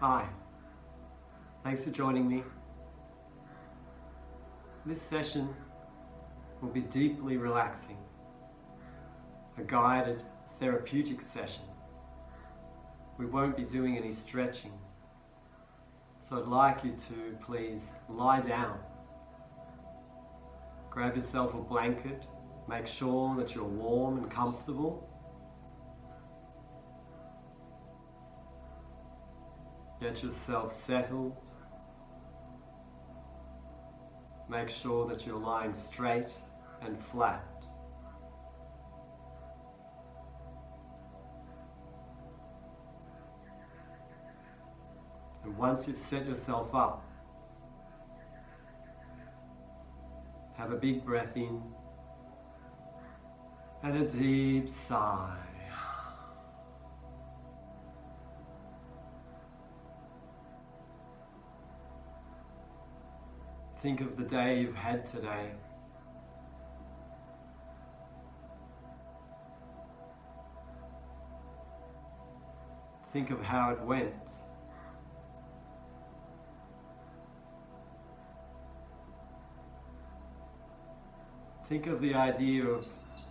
Hi, thanks for joining me. This session will be deeply relaxing, a guided therapeutic session. We won't be doing any stretching, so I'd like you to please lie down. Grab yourself a blanket, make sure that you're warm and comfortable. Get yourself settled. Make sure that you're lying straight and flat. And once you've set yourself up, have a big breath in and a deep sigh. Think of the day you've had today. Think of how it went. Think of the idea of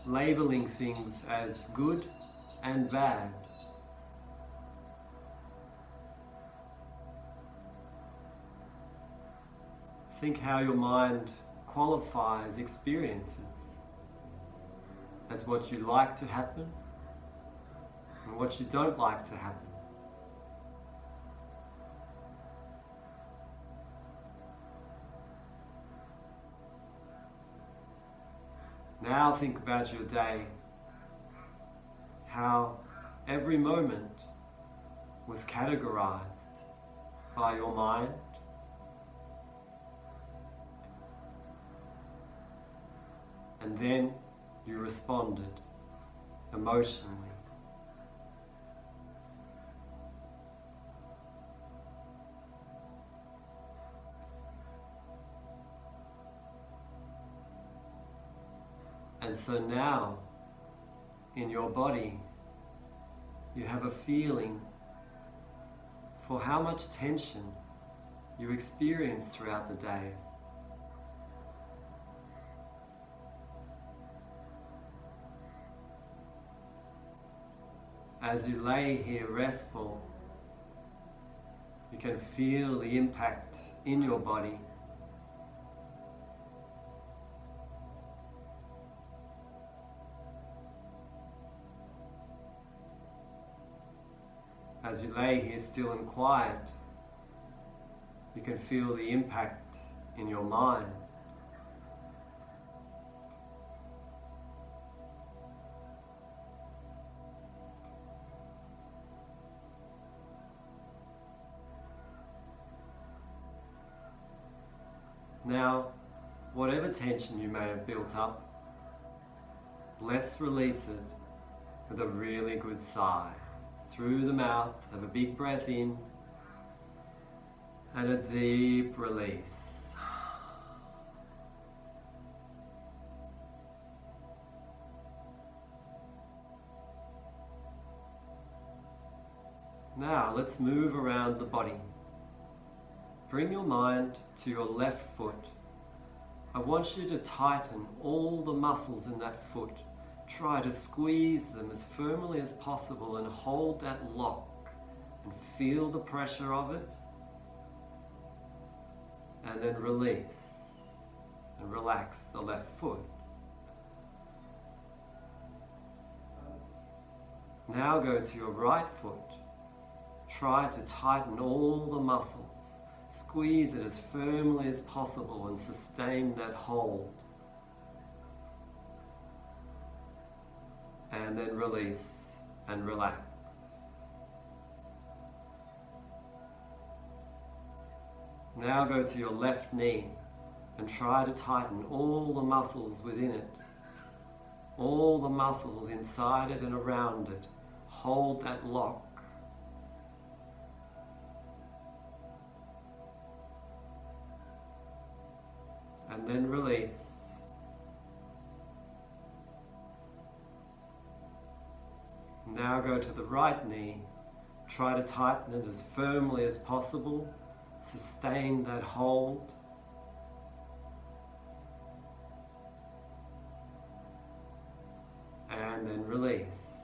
labeling things as good and bad. Think how your mind qualifies experiences as what you like to happen and what you don't like to happen. Now think about your day, how every moment was categorized by your mind. And then you responded emotionally. And so now, in your body, you have a feeling for how much tension you experience throughout the day. As you lay here restful, you can feel the impact in your body. As you lay here still and quiet, you can feel the impact in your mind. Now, whatever tension you may have built up, let's release it with a really good sigh. Through the mouth, have a big breath in and a deep release. Now let's move around the body. Bring your mind to your left foot. I want you to tighten all the muscles in that foot. Try to squeeze them as firmly as possible and hold that lock and feel the pressure of it. And then release and relax the left foot. Now go to your right foot. Try to tighten all the muscles. Squeeze it as firmly as possible and sustain that hold. And then release and relax. Now go to your left knee and try to tighten all the muscles within it. All the muscles inside it and around it. Hold that lock. And then release. Now go to the right knee Try to tighten it as firmly as possible. Sustain that hold. And then release.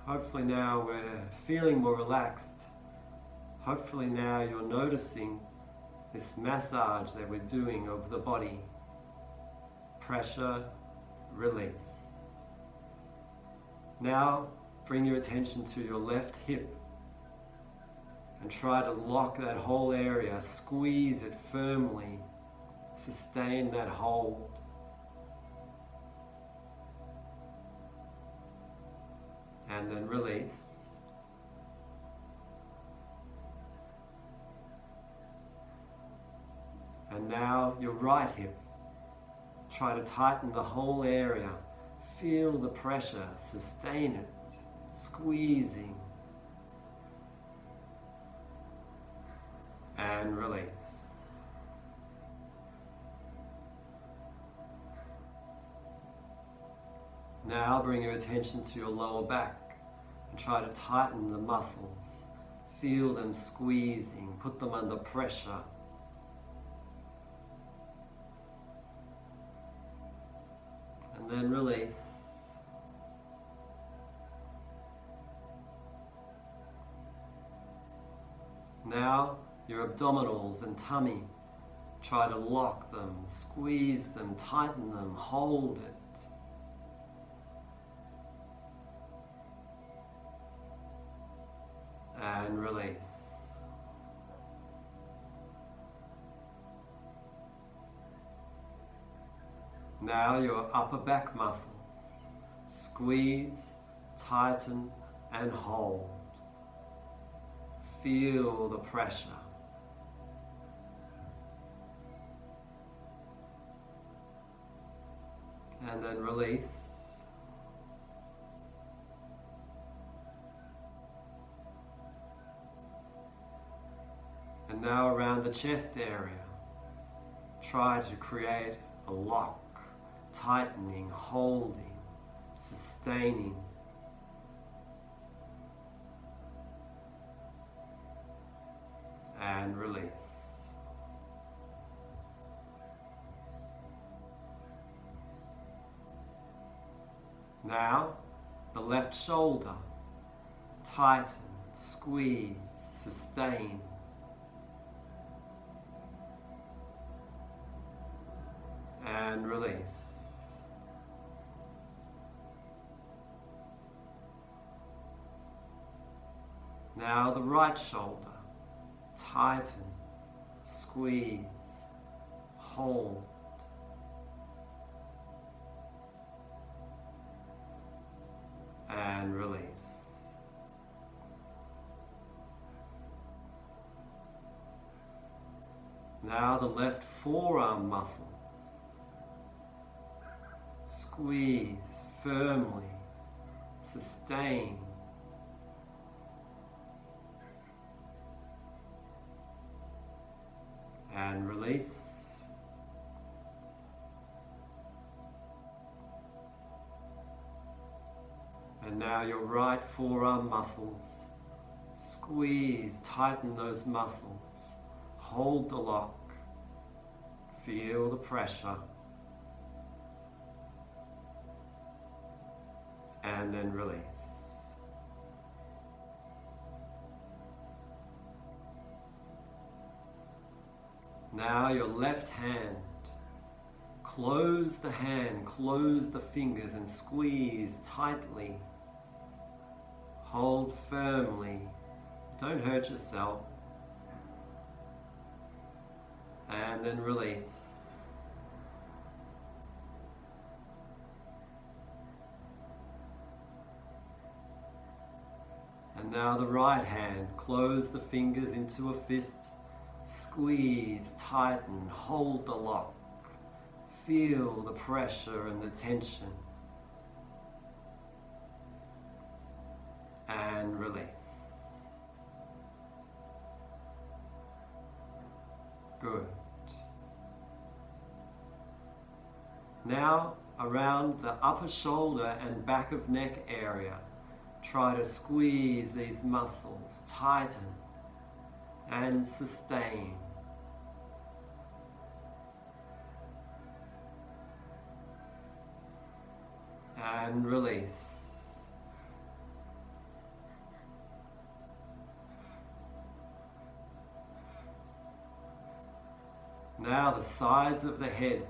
Hopefully now we're feeling more relaxed. Hopefully now you're noticing this massage that we're doing over the body. Pressure, release. Now bring your attention to your left hip and try to lock that whole area. Squeeze it firmly. Sustain that hold. And then release. And now your right hip. Try to tighten the whole area. Feel the pressure, sustain it, squeezing. And release. Now bring your attention to your lower back and try to tighten the muscles. Feel them squeezing, put them under pressure. And then release. Now your abdominals and tummy. Try to lock them, squeeze them, tighten them, hold it. And release. Now your upper back muscles. Squeeze, tighten, and hold. Feel the pressure. And then release. And now around the chest area, try to create a lock, tightening, holding, sustaining. And release. Now, the left shoulder, tighten, squeeze, sustain. And release. Now the right shoulder, tighten, squeeze, hold. And release. Now the left forearm muscles. Squeeze firmly, sustain. And release. And now your right forearm muscles. Squeeze, tighten those muscles. Hold the lock. Feel the pressure. And then release. Now your left hand. Close the hand, close the fingers and squeeze tightly. Hold firmly. Don't hurt yourself. And then release. And now the right hand, close the fingers into a fist, squeeze, tighten, hold the lock, feel the pressure and the tension, and release. Good. Now around the upper shoulder and back of neck area, Try to squeeze these muscles, tighten and sustain. And release. Now the sides of the head.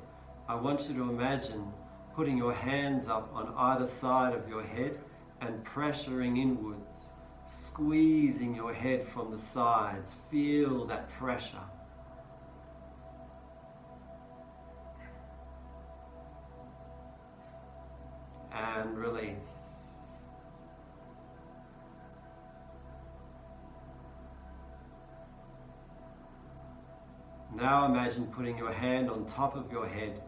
I want you to imagine putting your hands up on either side of your head and pressuring inwards, squeezing your head from the sides. Feel that pressure. And release. Now imagine putting your hand on top of your head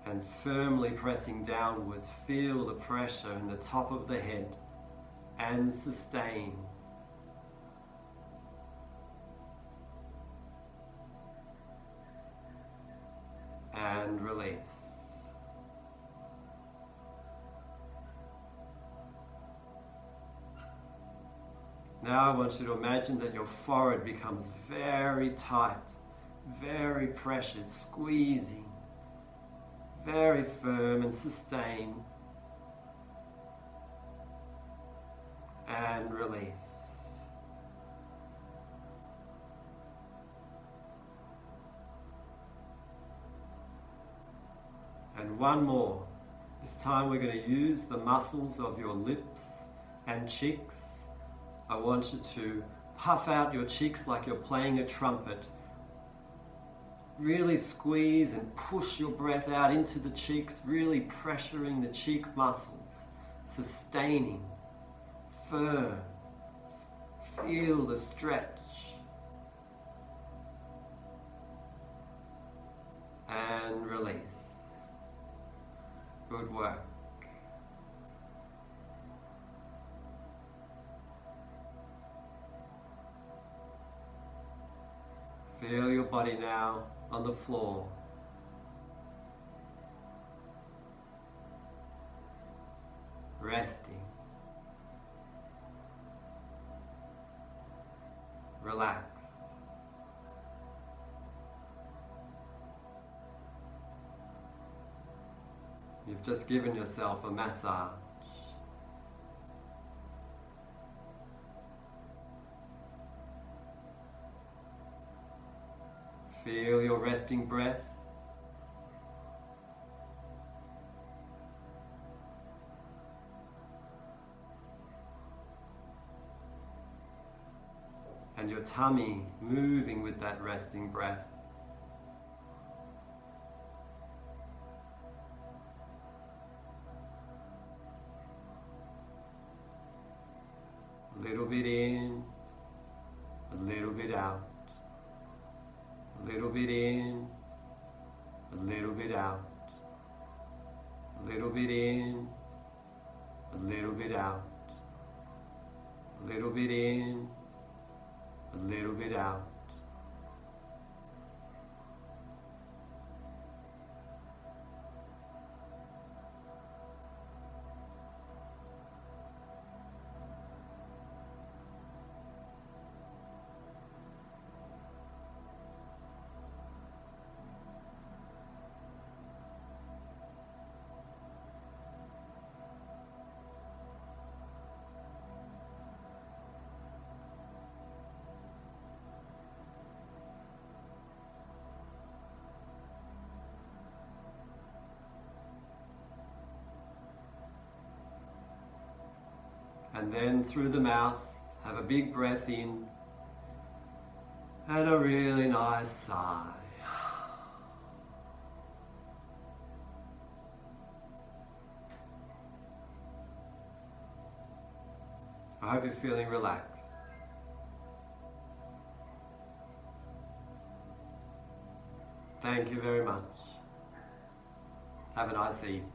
and firmly pressing downwards. Feel the pressure in the top of the head and sustain. And release. Now I want you to imagine that your forehead becomes very tight, very pressured, squeezing, very firm, and sustain. And release. And one more. This time we're going to use the muscles of your lips and cheeks. I want you to puff out your cheeks like you're playing a trumpet. Really squeeze and push your breath out into the cheeks, really pressuring the cheek muscles, sustaining, firm. Feel the stretch. And release. Good work. Feel your body now on the floor. Resting. Relaxed. You've just given yourself a massage. Feel your resting breath. And your tummy moving with that resting breath. A little bit in, a little bit out. A little bit in, a little bit out. A little bit in, a little bit out. A little bit in, a little bit out. And then through the mouth, have a big breath in and a really nice sigh. I hope you're feeling relaxed. Thank you very much. Have a nice evening.